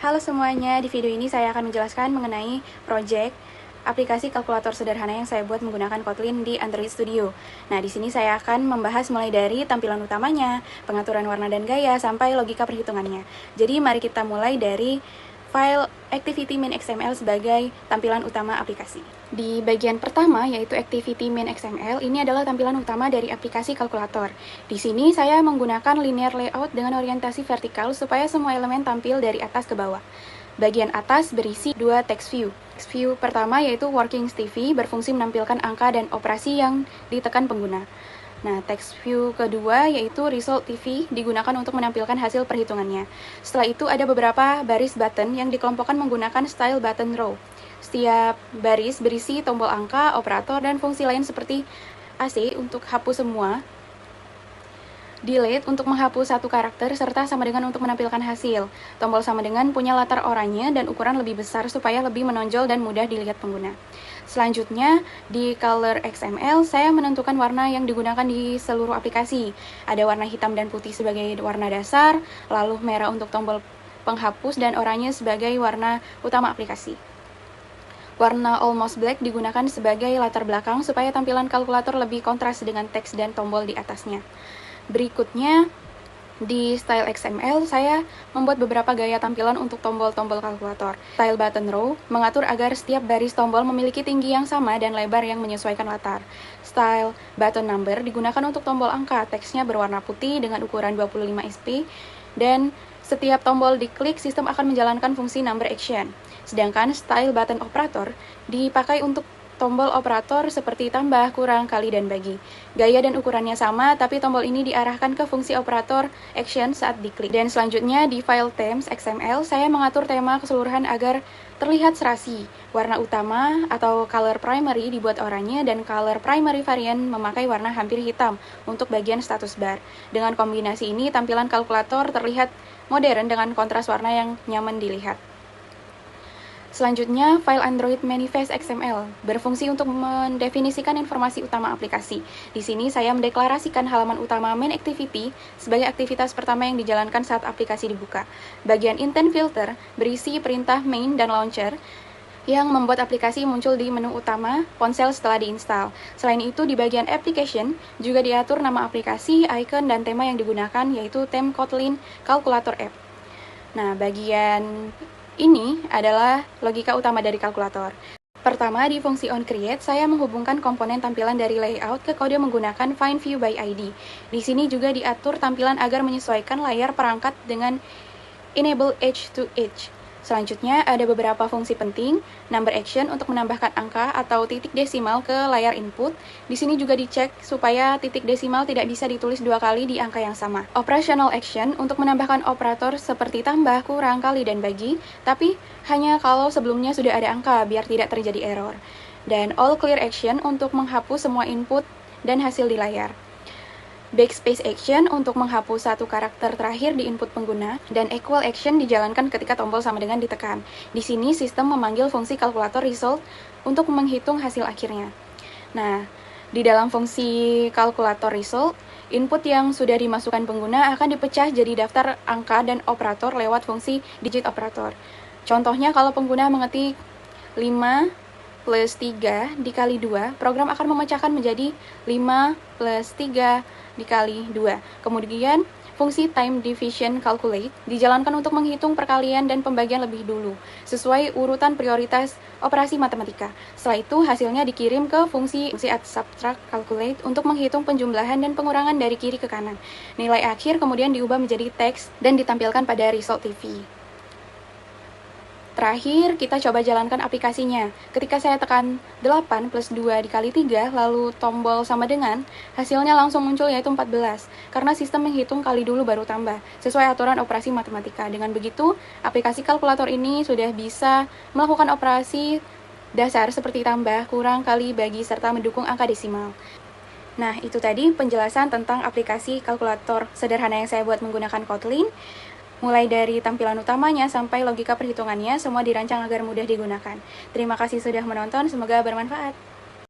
Halo semuanya, di video ini saya akan menjelaskan mengenai project aplikasi kalkulator sederhana yang saya buat menggunakan Kotlin di Android Studio. Nah, di sini saya akan membahas mulai dari tampilan utamanya, pengaturan warna dan gaya, sampai logika perhitungannya. Jadi, mari kita mulai dari file activity main.xml sebagai tampilan utama aplikasi. Di bagian pertama, yaitu activity main.xml, ini adalah tampilan utama dari aplikasi kalkulator. Di sini saya menggunakan linear layout dengan orientasi vertikal supaya semua elemen tampil dari atas ke bawah. Bagian atas berisi dua text view. Text view pertama yaitu Workings TV berfungsi menampilkan angka dan operasi yang ditekan pengguna. Nah, text view kedua yaitu Result TV digunakan untuk menampilkan hasil perhitungannya. Setelah itu ada beberapa baris button yang dikelompokkan menggunakan style button row. Setiap baris berisi tombol angka, operator, dan fungsi lain seperti AC untuk hapus semua, delete untuk menghapus satu karakter, serta sama dengan untuk menampilkan hasil. Tombol sama dengan punya latar oranye dan ukuran lebih besar supaya lebih menonjol dan mudah dilihat pengguna. Selanjutnya, di Color XML, saya menentukan warna yang digunakan di seluruh aplikasi. Ada warna hitam dan putih sebagai warna dasar, lalu merah untuk tombol penghapus, dan oranye sebagai warna utama aplikasi. Warna almost black digunakan sebagai latar belakang supaya tampilan kalkulator lebih kontras dengan teks dan tombol di atasnya. Berikutnya, di Style XML, saya membuat beberapa gaya tampilan untuk tombol-tombol kalkulator. Style button row mengatur agar setiap baris tombol memiliki tinggi yang sama dan lebar yang menyesuaikan latar. Style button number digunakan untuk tombol angka, teksnya berwarna putih dengan ukuran 25 sp, dan setiap tombol diklik, sistem akan menjalankan fungsi number action. Sedangkan style button operator dipakai untuk tombol operator seperti tambah, kurang, kali, dan bagi. Gaya dan ukurannya sama, tapi tombol ini diarahkan ke fungsi operator action saat diklik. Dan selanjutnya di file themes XML, saya mengatur tema keseluruhan agar terlihat serasi. Warna utama atau color primary dibuat oranye dan color primary variant memakai warna hampir hitam untuk bagian status bar. Dengan kombinasi ini, tampilan kalkulator terlihat modern dengan kontras warna yang nyaman dilihat. Selanjutnya, file Android Manifest XML berfungsi untuk mendefinisikan informasi utama aplikasi. Di sini saya mendeklarasikan halaman utama main activity sebagai aktivitas pertama yang dijalankan saat aplikasi dibuka. Bagian intent filter berisi perintah main dan launcher yang membuat aplikasi muncul di menu utama ponsel setelah diinstal. Selain itu, di bagian application juga diatur nama aplikasi, icon, dan tema yang digunakan, yaitu theme Kotlin Calculator App. Nah, bagian ini adalah logika utama dari kalkulator. Pertama, di fungsi onCreate, saya menghubungkan komponen tampilan dari layout ke kode menggunakan Find View by ID. Di sini juga diatur tampilan agar menyesuaikan layar perangkat dengan Enable Edge to Edge. Selanjutnya, ada beberapa fungsi penting, number action untuk menambahkan angka atau titik desimal ke layar input. Di sini juga dicek supaya titik desimal tidak bisa ditulis dua kali di angka yang sama. Operational action untuk menambahkan operator seperti tambah, kurang, kali, dan bagi, tapi hanya kalau sebelumnya sudah ada angka biar tidak terjadi error. Dan all clear action untuk menghapus semua input dan hasil di layar. Backspace action untuk menghapus satu karakter terakhir di input pengguna, dan equal action dijalankan ketika tombol sama dengan ditekan. Di sini sistem memanggil fungsi kalkulator result untuk menghitung hasil akhirnya. Nah, di dalam fungsi kalkulator result, input yang sudah dimasukkan pengguna akan dipecah jadi daftar angka dan operator lewat fungsi digit operator. Contohnya, kalau pengguna mengetik 5 plus 3 dikali 2, program akan memecahkan menjadi 5 plus 3 dikali 2. Kemudian, fungsi time division calculate dijalankan untuk menghitung perkalian dan pembagian lebih dulu, sesuai urutan prioritas operasi matematika. Setelah itu, hasilnya dikirim ke fungsi add subtract calculate untuk menghitung penjumlahan dan pengurangan dari kiri ke kanan. Nilai akhir kemudian diubah menjadi teks dan ditampilkan pada result TV. Terakhir, kita coba jalankan aplikasinya. Ketika saya tekan 8 plus 2 dikali 3, lalu tombol sama dengan, hasilnya langsung muncul yaitu 14, karena sistem menghitung kali dulu baru tambah, sesuai aturan operasi matematika. Dengan begitu, aplikasi kalkulator ini sudah bisa melakukan operasi dasar seperti tambah, kurang, kali, bagi, serta mendukung angka desimal. Nah, itu tadi penjelasan tentang aplikasi kalkulator sederhana yang saya buat menggunakan Kotlin. Mulai dari tampilan utamanya sampai logika perhitungannya, semua dirancang agar mudah digunakan. Terima kasih sudah menonton, semoga bermanfaat.